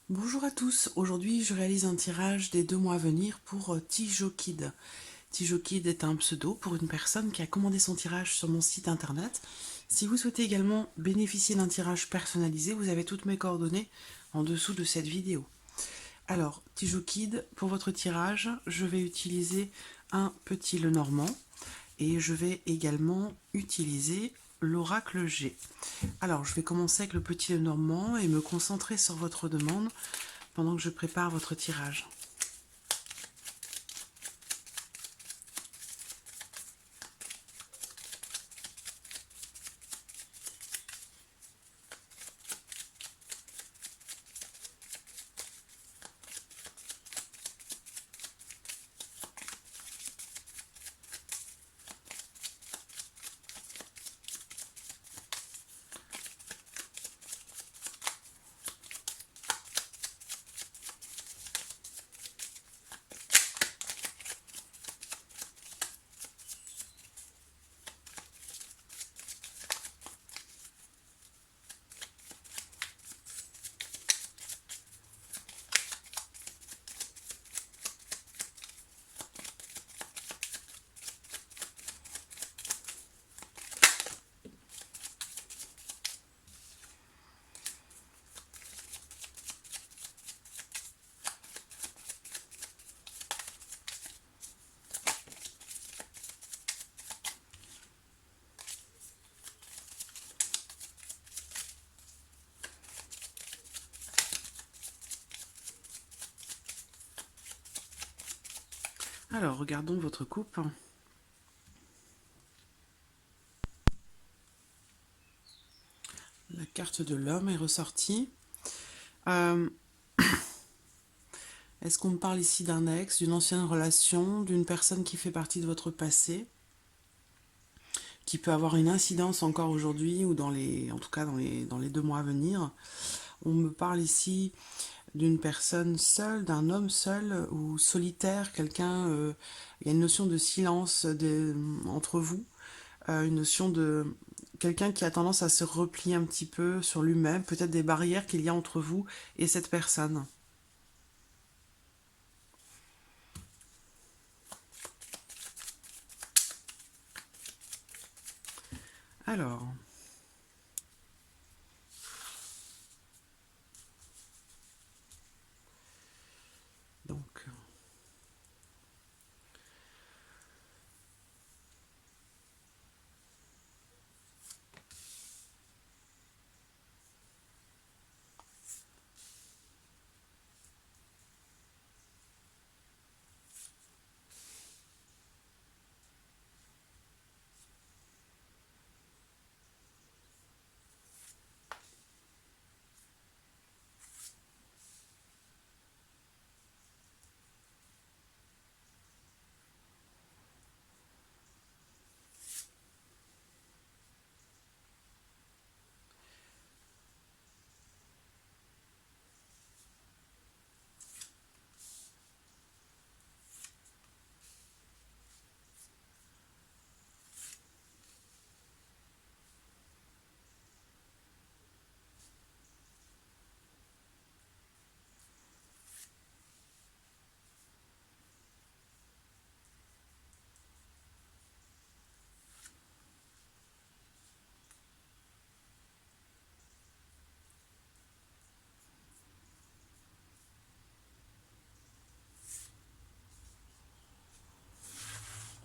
Bonjour à tous, aujourd'hui je réalise un tirage des 2 mois à venir pour Tijokid. Tijokid est un pseudo pour une personne qui a commandé son tirage sur mon site internet. Si vous souhaitez également bénéficier d'un tirage personnalisé, vous avez toutes mes coordonnées en dessous de cette vidéo. Alors, Tijokid, pour votre tirage, je vais utiliser un petit Lenormand et je vais également utiliser l'oracle G. Alors, je vais commencer avec le petit Lenormand et me concentrer sur votre demande pendant que je prépare votre tirage. Alors, regardons votre coupe. La carte de l'homme est ressortie. Est-ce qu'on me parle ici d'un ex, d'une ancienne relation, d'une personne qui fait partie de votre passé, qui peut avoir une incidence encore aujourd'hui ou en tout cas dans les 2 mois à venir? On me parle ici d'une personne seule, d'un homme seul ou solitaire, quelqu'un, il y a une notion de silence entre vous, une notion de quelqu'un qui a tendance à se replier un petit peu sur lui-même, peut-être des barrières qu'il y a entre vous et cette personne. Alors, donc,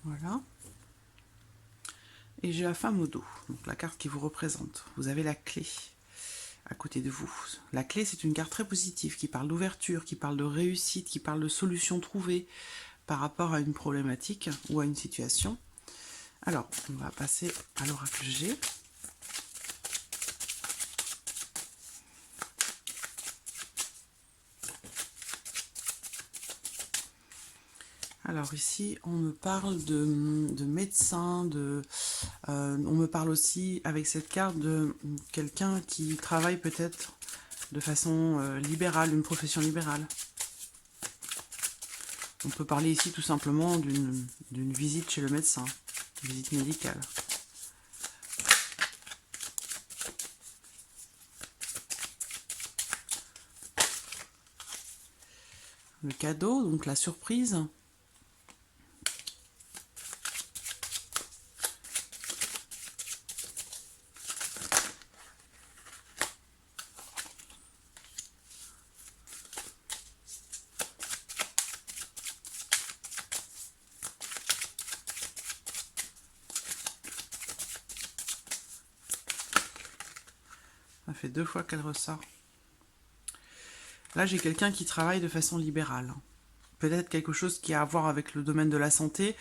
voilà. Et j'ai la femme au dos, donc la carte qui vous représente. Vous avez la clé à côté de vous. La clé, c'est une carte très positive qui parle d'ouverture, qui parle de réussite, qui parle de solutions trouvées par rapport à une problématique ou à une situation. Alors, on va passer à l'oracle G. Alors ici, on me parle de médecin, on me parle aussi avec cette carte de quelqu'un qui travaille peut-être de façon libérale, une profession libérale. On peut parler ici tout simplement d'une visite chez le médecin, une visite médicale. le cadeau, donc la surprise. Ça fait 2 fois qu'elle ressort. Là, j'ai quelqu'un qui travaille de façon libérale. Peut-être quelque chose qui a à voir avec le domaine de la santé.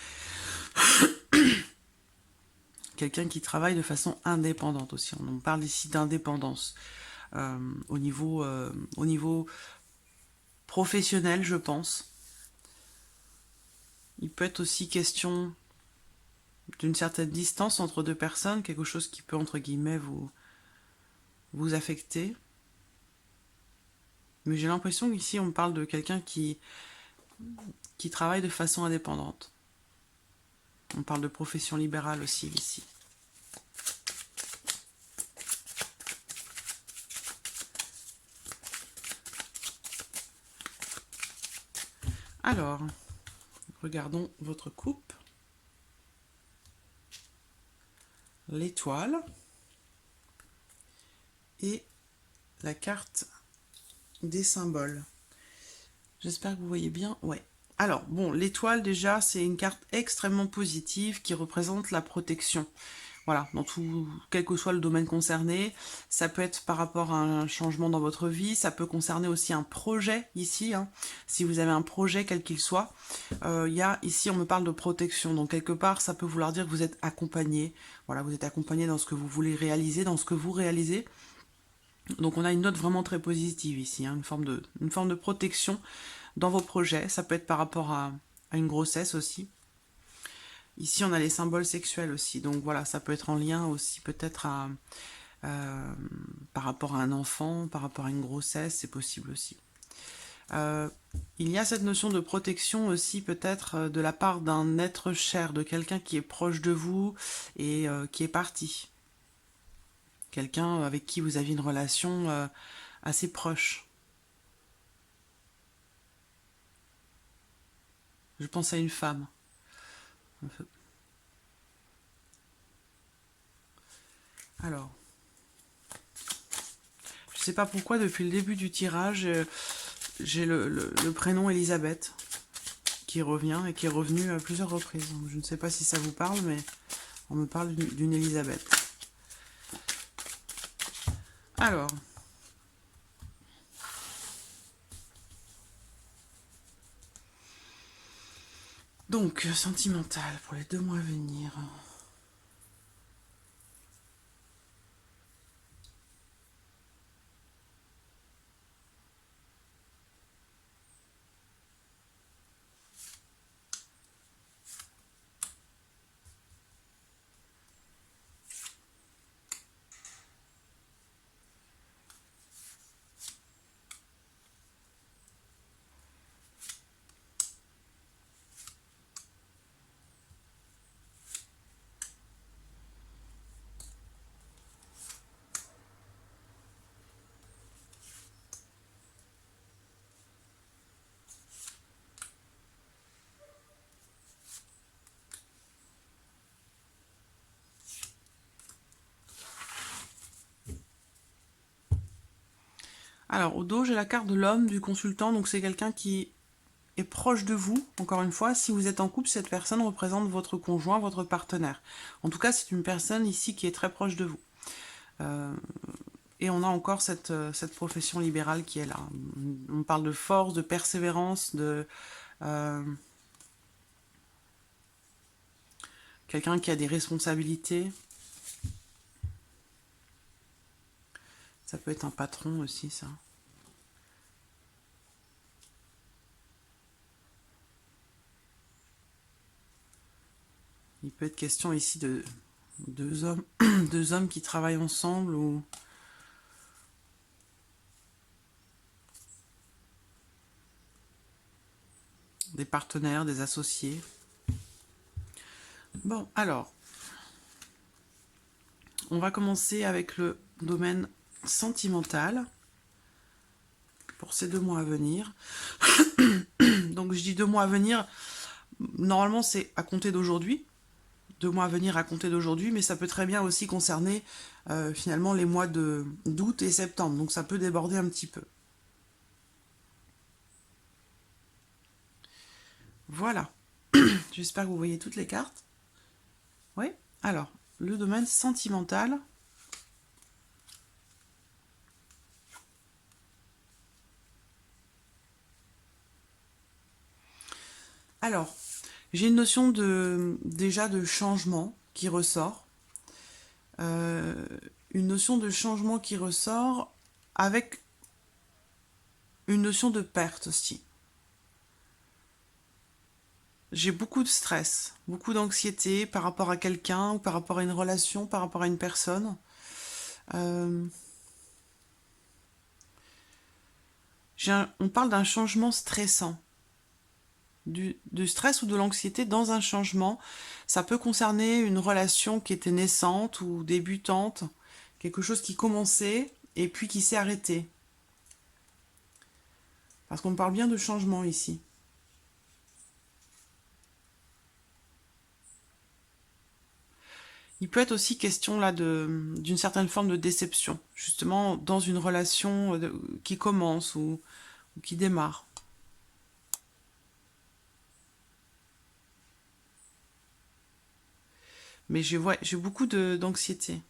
Quelqu'un qui travaille de façon indépendante aussi. On parle ici d'indépendance. Au niveau professionnel, je pense. Il peut être aussi question d'une certaine distance entre deux personnes, quelque chose qui peut, entre guillemets, vous affecter. Mais j'ai l'impression qu'ici, on parle de quelqu'un qui travaille de façon indépendante. On parle de profession libérale aussi, ici. Alors, regardons votre coupe. L'étoile. Et la carte des symboles. J'espère que vous voyez bien. Ouais. Alors, bon, l'étoile, déjà, c'est une carte extrêmement positive qui représente la protection. Voilà, dans tout, quel que soit le domaine concerné, ça peut être par rapport à un changement dans votre vie, ça peut concerner aussi un projet ici, hein. Si vous avez un projet quel qu'il soit, ici on me parle de protection, donc quelque part ça peut vouloir dire que vous êtes accompagné, voilà, vous êtes accompagné dans ce que vous voulez réaliser, dans ce que vous réalisez. Donc on a une note vraiment très positive ici, hein, une forme de protection dans vos projets, ça peut être par rapport à une grossesse aussi. Ici, on a les symboles sexuels aussi. Donc voilà, ça peut être en lien aussi peut-être par rapport à un enfant, par rapport à une grossesse, c'est possible aussi. Il y a cette notion de protection aussi peut-être de la part d'un être cher, de quelqu'un qui est proche de vous et qui est parti. Quelqu'un avec qui vous aviez une relation assez proche. Je pense à une femme. Alors, je sais pas pourquoi, depuis le début du tirage, j'ai le prénom Elisabeth qui revient et qui est revenu à plusieurs reprises. Je ne sais pas si ça vous parle, mais on me parle d'une Elisabeth. Alors, donc, sentimental pour les 2 mois à venir. Alors, au dos, j'ai la carte de l'homme, du consultant, donc c'est quelqu'un qui est proche de vous, encore une fois. Si vous êtes en couple, cette personne représente votre conjoint, votre partenaire. En tout cas, c'est une personne ici qui est très proche de vous. Et on a encore cette profession libérale qui est là. On parle de force, de persévérance, de quelqu'un qui a des responsabilités. Ça peut être un patron aussi, ça. Il peut être question ici de 2 hommes, 2 hommes qui travaillent ensemble ou des partenaires, des associés. Bon, alors, on va commencer avec le domaine sentimental pour ces 2 mois à venir. Donc je dis 2 mois à venir, normalement c'est à compter d'aujourd'hui, 2 mois à venir à compter d'aujourd'hui, mais ça peut très bien aussi concerner finalement les mois d'août et septembre, donc ça peut déborder un petit peu. Voilà, j'espère que vous voyez toutes les cartes. Oui, alors, le domaine sentimental. Alors, j'ai une notion déjà de changement qui ressort. Une notion de changement qui ressort avec une notion de perte aussi. J'ai beaucoup de stress, beaucoup d'anxiété par rapport à quelqu'un, ou par rapport à une relation, par rapport à une personne. Euh, on parle d'un changement stressant. Du stress ou de l'anxiété dans un changement. Ça peut concerner une relation qui était naissante ou débutante, quelque chose qui commençait et puis qui s'est arrêté. Parce qu'on parle bien de changement ici. Il peut être aussi question là d'une certaine forme de déception, justement dans une relation qui commence ou qui démarre. Mais j'ai beaucoup d'anxiété.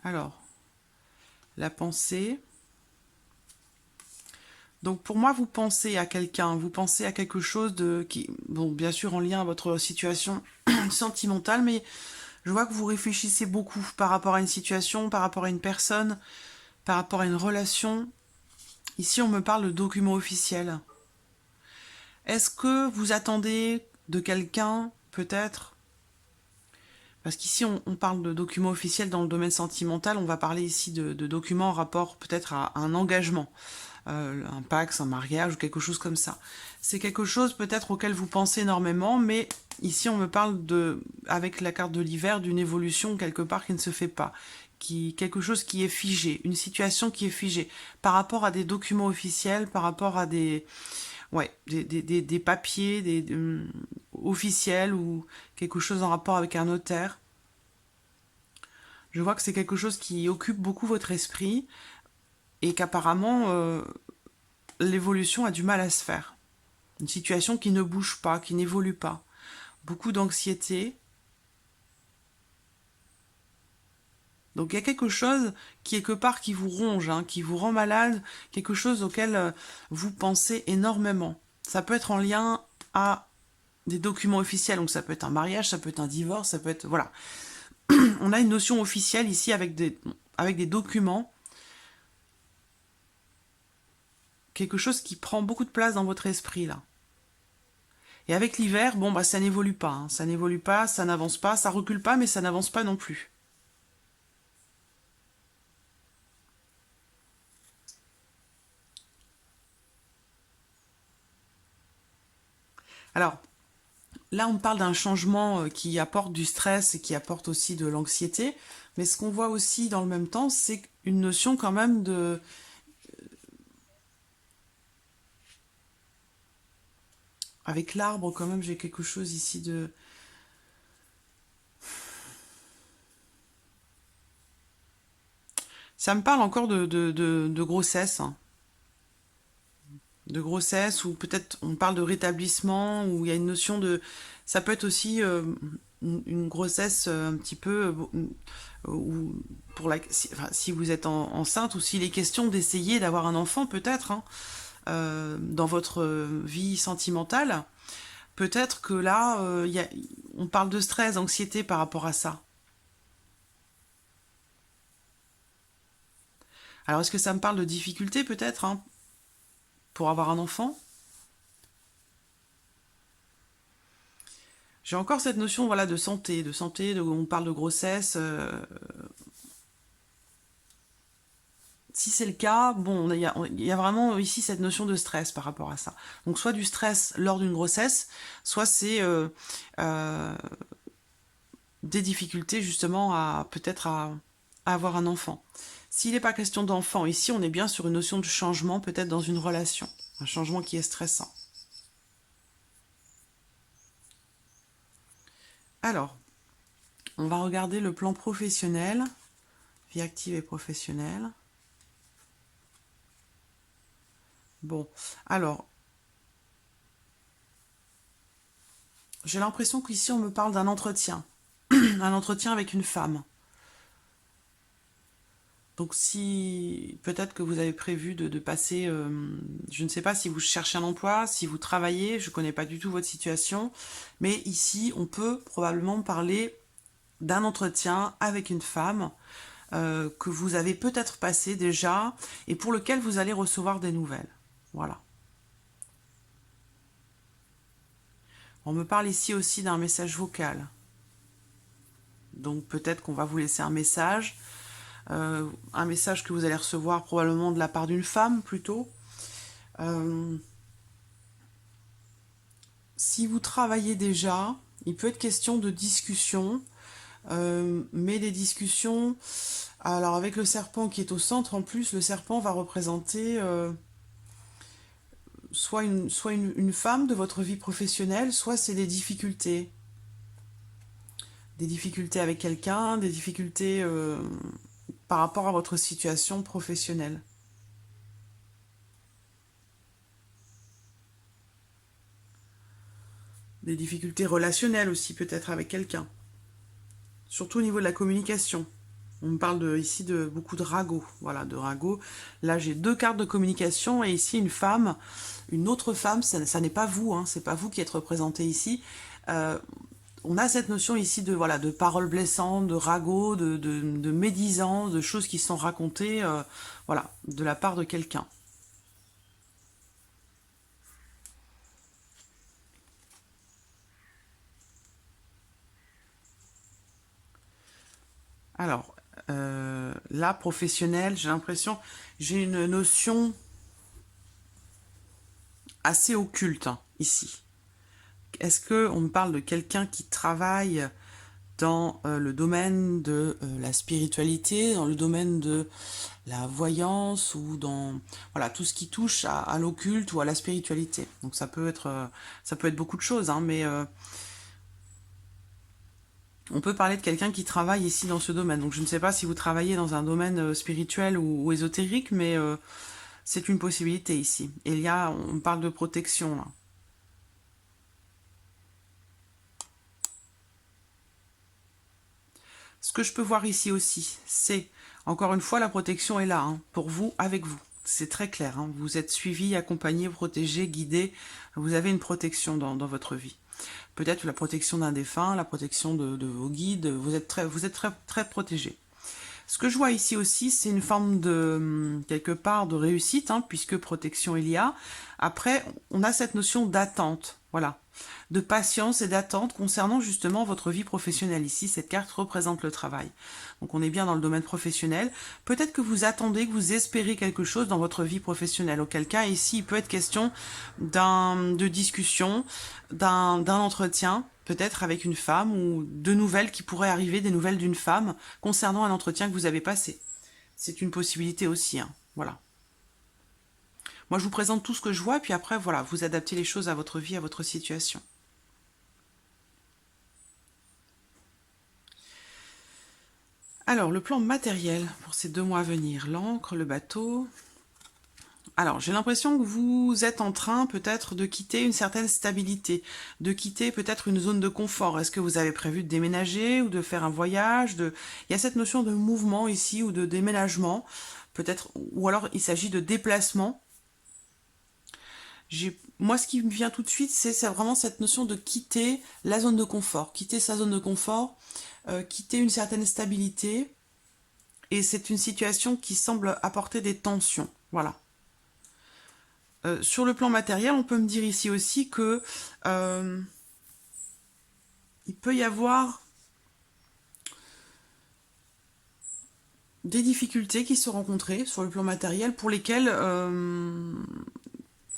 Alors, la pensée. Donc pour moi, vous pensez à quelqu'un, vous pensez à quelque chose qui, bon, bien sûr en lien à votre situation sentimentale, mais je vois que vous réfléchissez beaucoup par rapport à une situation, par rapport à une personne, par rapport à une relation. Ici, on me parle de documents officiels. Est-ce que vous attendez de quelqu'un, peut-être? Parce qu'ici, on parle de documents officiels dans le domaine sentimental, on va parler ici de documents en rapport peut-être à un engagement. Un Pax, un mariage ou quelque chose comme ça. C'est quelque chose peut-être auquel vous pensez énormément, mais ici on me parle avec la carte de l'hiver, d'une évolution quelque part qui ne se fait pas, quelque chose qui est figé, une situation qui est figée, par rapport à des documents officiels, par rapport à des papiers officiels ou quelque chose en rapport avec un notaire. Je vois que c'est quelque chose qui occupe beaucoup votre esprit et qu'apparemment l'évolution a du mal à se faire. Une situation qui ne bouge pas, qui n'évolue pas. Beaucoup d'anxiété. Donc il y a quelque chose qui quelque part qui vous ronge, qui vous rend malade, quelque chose auquel vous pensez énormément. Ça peut être en lien à des documents officiels, donc ça peut être un mariage, ça peut être un divorce, ça peut être... Voilà. On a une notion officielle ici avec des documents. Quelque chose qui prend beaucoup de place dans votre esprit, là. Et avec l'hiver, bon, bah ça n'évolue pas. Ça n'évolue pas, ça n'avance pas, ça recule pas, mais ça n'avance pas non plus. Alors, là, on parle d'un changement qui apporte du stress et qui apporte aussi de l'anxiété. Mais ce qu'on voit aussi dans le même temps, c'est une notion quand même de... Avec l'arbre, quand même, j'ai quelque chose ici de... Ça me parle encore de grossesse. De grossesse, ou peut-être on parle de rétablissement, où il y a une notion de... Ça peut être aussi une grossesse un petit peu... ou si vous êtes enceinte, ou s'il est question d'essayer d'avoir un enfant, peut-être, dans votre vie sentimentale, peut-être que là, on parle de stress, d'anxiété par rapport à ça. Alors, est-ce que ça me parle de difficulté, peut-être, pour avoir un enfant? J'ai encore cette notion, voilà, de santé, on parle de grossesse. Si c'est le cas, bon, il y a vraiment ici cette notion de stress par rapport à ça. Donc soit du stress lors d'une grossesse, soit c'est des difficultés justement à peut-être à avoir un enfant. S'il n'est pas question d'enfant, ici on est bien sur une notion de changement, peut-être dans une relation. Un changement qui est stressant. Alors, on va regarder le plan professionnel, vie active et professionnelle. Bon, alors, j'ai l'impression qu'ici on me parle d'un entretien. Un entretien avec une femme. Donc si peut-être que vous avez prévu de passer, je ne sais pas si vous cherchez un emploi, si vous travaillez, je ne connais pas du tout votre situation, mais ici on peut probablement parler d'un entretien avec une femme que vous avez peut-être passé déjà et pour lequel vous allez recevoir des nouvelles. Voilà. On me parle ici aussi d'un message vocal. Donc peut-être qu'on va vous laisser un message que vous allez recevoir probablement de la part d'une femme plutôt. Si vous travaillez déjà, il peut être question de discussion, mais des discussions, alors avec le serpent qui est au centre, en plus le serpent va représenter soit une femme de votre vie professionnelle, soit c'est des difficultés. Des difficultés avec quelqu'un, des difficultés par rapport à votre situation professionnelle. Des difficultés relationnelles aussi peut-être avec quelqu'un. Surtout au niveau de la communication. On me parle ici de beaucoup de ragots. Voilà, de ragots. Là, j'ai 2 cartes de communication et ici une autre femme, ça n'est pas vous, hein, c'est pas vous qui êtes représenté ici. On a cette notion ici de, voilà, de paroles blessantes, de ragots, de médisants, de choses qui sont racontées voilà, de la part de quelqu'un. Alors, là, professionnel, j'ai une notion assez occulte hein, ici. Est-ce qu'on me parle de quelqu'un qui travaille dans le domaine de la spiritualité, dans le domaine de la voyance ou dans voilà tout ce qui touche à l'occulte ou à la spiritualité. Donc ça peut être beaucoup de choses, hein, mais on peut parler de quelqu'un qui travaille ici dans ce domaine. Donc je ne sais pas si vous travaillez dans un domaine spirituel ou ésotérique, mais c'est une possibilité ici. Et on parle de protection là. Ce que je peux voir ici aussi, c'est, encore une fois, la protection est là, hein, pour vous, avec vous. C'est très clair, hein, vous êtes suivi, accompagné, protégé, guidé, vous avez une protection dans votre vie. Peut-être la protection d'un défunt, la protection de vos guides, vous êtes très, très protégé. Ce que je vois ici aussi, c'est une forme de, quelque part, de réussite, hein, puisque protection il y a. Après, on a cette notion d'attente, voilà, de patience et d'attente concernant justement votre vie professionnelle. Ici, cette carte représente le travail. Donc on est bien dans le domaine professionnel. Peut-être que vous attendez, que vous espérez quelque chose dans votre vie professionnelle. Auquel cas, ici, il peut être question de discussion, d'un entretien, peut-être avec une femme, ou de nouvelles qui pourraient arriver, des nouvelles d'une femme, concernant un entretien que vous avez passé. C'est une possibilité aussi, hein. Voilà. Moi, je vous présente tout ce que je vois, puis après, voilà, vous adaptez les choses à votre vie, à votre situation. Alors, le plan matériel pour ces 2 mois à venir. L'encre, le bateau. Alors, j'ai l'impression que vous êtes en train peut-être de quitter une certaine stabilité, de quitter peut-être une zone de confort. Est-ce que vous avez prévu de déménager ou de faire un voyage Il y a cette notion de mouvement ici ou de déménagement, peut-être, ou alors il s'agit de déplacement. Moi, ce qui me vient tout de suite, c'est vraiment cette notion de quitter la zone de confort, quitter sa zone de confort, quitter une certaine stabilité. Et c'est une situation qui semble apporter des tensions. Voilà. Sur le plan matériel, on peut me dire ici aussi que il peut y avoir des difficultés qui se rencontrent sur le plan matériel pour lesquelles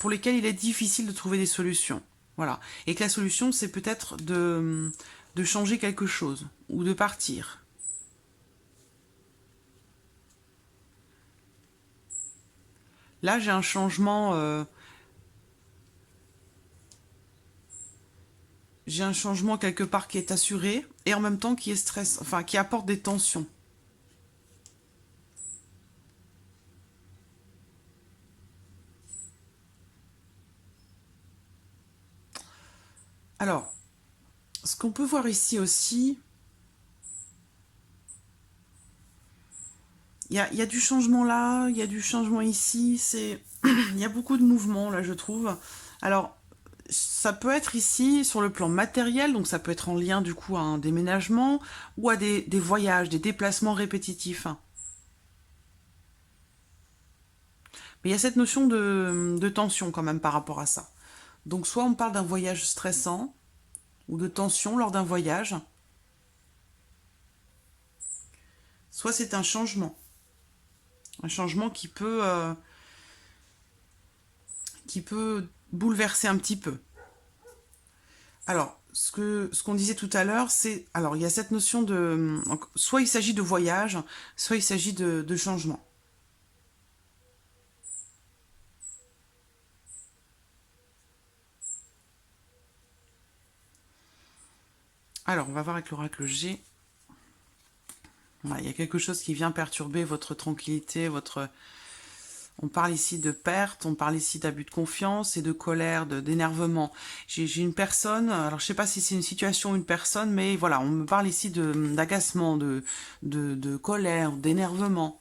il est difficile de trouver des solutions. Voilà. Et que la solution, c'est peut-être de changer quelque chose ou de partir. Là, j'ai un changement... j'ai un changement quelque part qui est assuré et en même temps qui est stress, enfin qui apporte des tensions. Alors, ce qu'on peut voir ici aussi, il y a du changement là, il y a du changement ici, il y a beaucoup de mouvements là, je trouve. Alors, ça peut être ici sur le plan matériel, donc ça peut être en lien du coup à un déménagement ou à des voyages, des déplacements répétitifs. Mais il y a cette notion de tension quand même par rapport à ça. Donc soit on parle d'un voyage stressant ou de tension lors d'un voyage, soit c'est un changement. Un changement qui peut bouleverser un petit peu. Alors, ce qu'on disait tout à l'heure, c'est... Alors, il y a cette notion de... Soit il s'agit de voyage, soit il s'agit de changement. Alors, on va voir avec l'oracle G. Voilà, il y a quelque chose qui vient perturber votre tranquillité, votre... On parle ici de perte, on parle ici d'abus de confiance et de colère, d'énervement. J'ai une personne, alors je sais pas si c'est une situation ou une personne, mais voilà, on me parle ici d'agacement, de colère, d'énervement.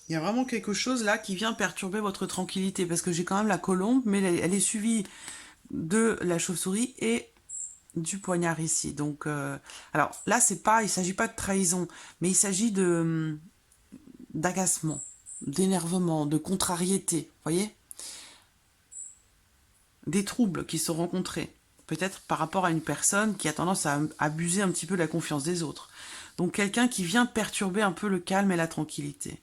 Il y a vraiment quelque chose là qui vient perturber votre tranquillité, parce que j'ai quand même la colombe, mais elle est suivie de la chauve-souris et du poignard ici. Donc, alors là, c'est pas, il s'agit pas de trahison, mais il s'agit de d'agacement, d'énervement, de contrariété, voyez, des troubles qui sont rencontrés, peut-être par rapport à une personne qui a tendance à abuser un petit peu de la confiance des autres. Donc quelqu'un qui vient perturber un peu le calme et la tranquillité.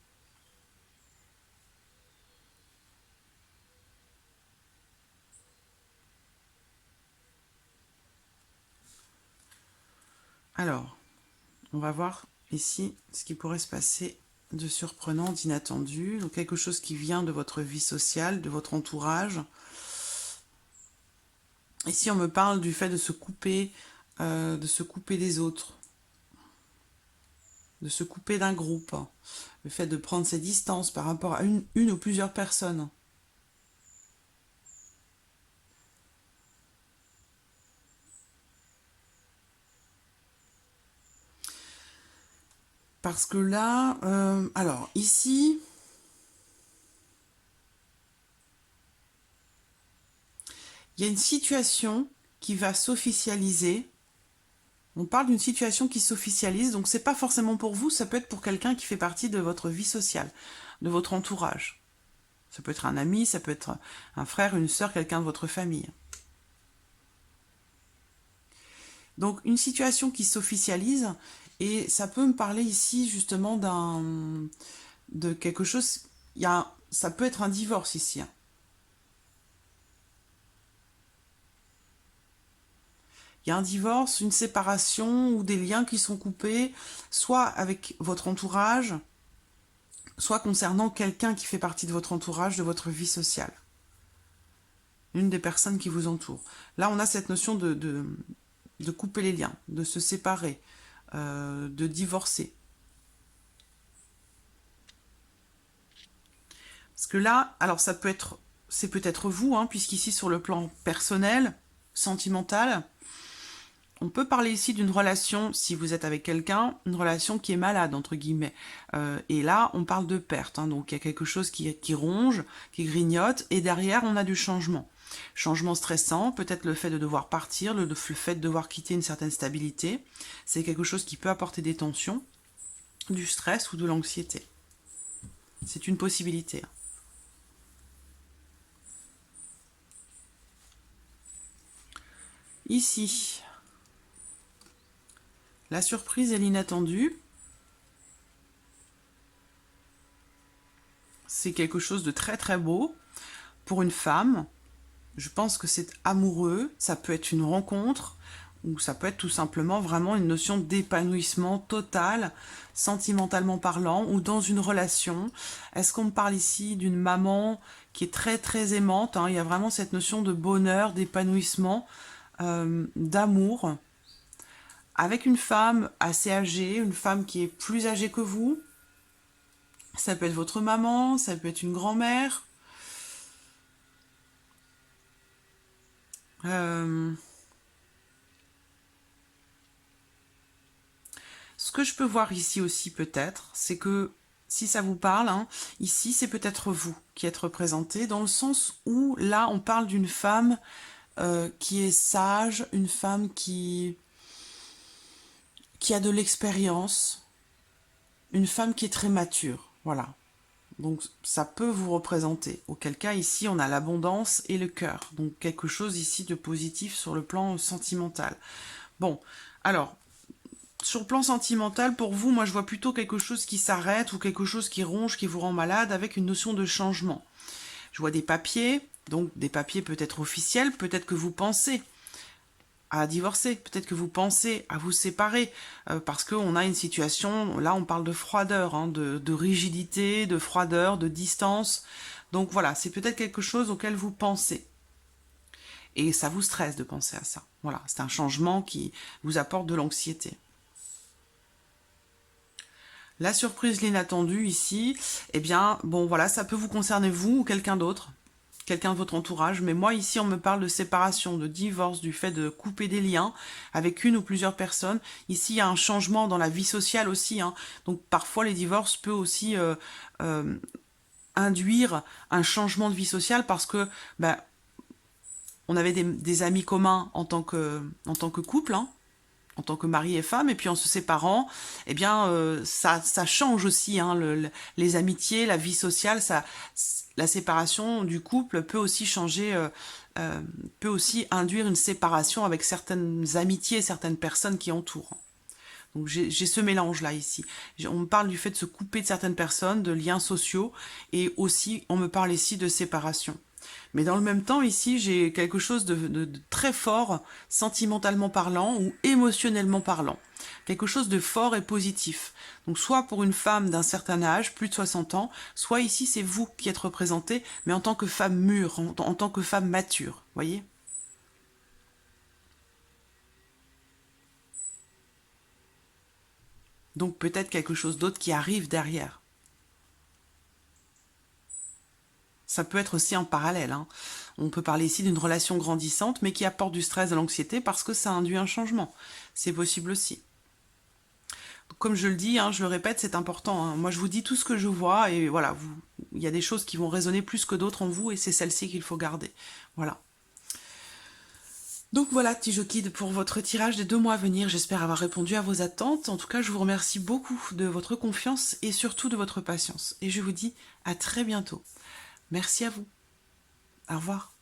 Alors, on va voir ici ce qui pourrait se passer de surprenant, d'inattendu, donc quelque chose qui vient de votre vie sociale, de votre entourage. Ici, on me parle du fait de se couper des autres, de se couper d'un groupe, le fait de prendre ses distances par rapport à une ou plusieurs personnes. Parce que là, alors ici, il y a une situation qui va s'officialiser. On parle d'une situation qui s'officialise, donc c'est pas forcément pour vous, ça peut être pour quelqu'un qui fait partie de votre vie sociale, de votre entourage. Ça peut être un ami, ça peut être un frère, une sœur, quelqu'un de votre famille. Donc une situation qui s'officialise, et ça peut me parler ici justement de quelque chose. Ça peut être un divorce ici. Il y a un divorce, une séparation ou des liens qui sont coupés, soit avec votre entourage, soit concernant quelqu'un qui fait partie de votre entourage, de votre vie sociale. Une des personnes qui vous entourent. Là, on a cette notion de couper les liens, de se séparer, de divorcer. Parce que là, alors ça peut être, c'est peut-être vous, hein, puisqu'ici sur le plan personnel, sentimental, on peut parler ici d'une relation, si vous êtes avec quelqu'un, une relation qui est malade, entre guillemets. Et là, on parle de perte, hein, donc il y a quelque chose qui ronge, qui grignote, et derrière, on a du changement. Changement stressant, peut-être le fait de devoir partir, le fait de devoir quitter une certaine stabilité. C'est quelque chose qui peut apporter des tensions, du stress ou de l'anxiété. C'est une possibilité. Ici, la surprise et l'inattendu, c'est quelque chose de très très beau pour une femme. Je pense que c'est amoureux, ça peut être une rencontre, ou ça peut être tout simplement vraiment une notion d'épanouissement total, sentimentalement parlant, ou dans une relation. Est-ce qu'on me parle ici d'une maman qui est très très aimante, hein, il y a vraiment cette notion de bonheur, d'épanouissement, d'amour, avec une femme assez âgée, une femme qui est plus âgée que vous. Ça peut être votre maman, ça peut être une grand-mère. Ce que je peux voir ici aussi peut-être, c'est que si ça vous parle, hein, ici c'est peut-être vous qui êtes représenté, dans le sens où là on parle d'une femme qui est sage, une femme qui a de l'expérience, une femme qui est très mature, voilà. Donc ça peut vous représenter. Auquel cas ici on a l'abondance et le cœur. Donc quelque chose ici de positif sur le plan sentimental. Bon, alors, sur le plan sentimental, pour vous, moi je vois plutôt quelque chose qui s'arrête ou quelque chose qui ronge, qui vous rend malade avec une notion de changement. Je vois des papiers, donc des papiers peut-être officiels, peut-être que vous pensez à divorcer, peut-être que vous pensez à vous séparer, parce qu'on a une situation, là on parle de froideur, hein, de rigidité, de froideur, de distance. Donc voilà, c'est peut-être quelque chose auquel vous pensez. Et ça vous stresse de penser à ça. Voilà, c'est un changement qui vous apporte de l'anxiété. La surprise, l'inattendue ici, eh bien, bon voilà, ça peut vous concerner vous ou quelqu'un d'autre, quelqu'un de votre entourage, mais moi ici on me parle de séparation, de divorce, du fait de couper des liens avec une ou plusieurs personnes. Ici il y a un changement dans la vie sociale aussi, hein. Donc parfois les divorces peuvent aussi induire un changement de vie sociale parce que ben, on avait des amis communs en tant que couple, hein, en tant que mari et femme, et puis en se séparant, eh bien, ça change aussi, hein, les amitiés, la vie sociale, la séparation du couple peut aussi changer, peut aussi induire une séparation avec certaines amitiés, certaines personnes qui entourent. Donc j'ai ce mélange-là ici. On me parle du fait de se couper de certaines personnes, de liens sociaux, et aussi on me parle ici de séparation. Mais dans le même temps, ici, j'ai quelque chose de très fort, sentimentalement parlant ou émotionnellement parlant. Quelque chose de fort et positif. Donc soit pour une femme d'un certain âge, plus de 60 ans, soit ici c'est vous qui êtes représentée, mais en tant que femme mûre, en tant que femme mature, voyez ? Donc peut-être quelque chose d'autre qui arrive derrière. Ça peut être aussi en parallèle, hein. On peut parler ici d'une relation grandissante, mais qui apporte du stress, de l'anxiété, parce que ça induit un changement. C'est possible aussi. Donc, comme je le dis, hein, je le répète, c'est important, hein. Moi, je vous dis tout ce que je vois, et voilà, il y a des choses qui vont résonner plus que d'autres en vous, et c'est celles-ci qu'il faut garder. Voilà. Donc voilà, Tijokid, pour votre tirage des 2 mois à venir, j'espère avoir répondu à vos attentes. En tout cas, je vous remercie beaucoup de votre confiance et surtout de votre patience. Et je vous dis à très bientôt. Merci à vous. Au revoir.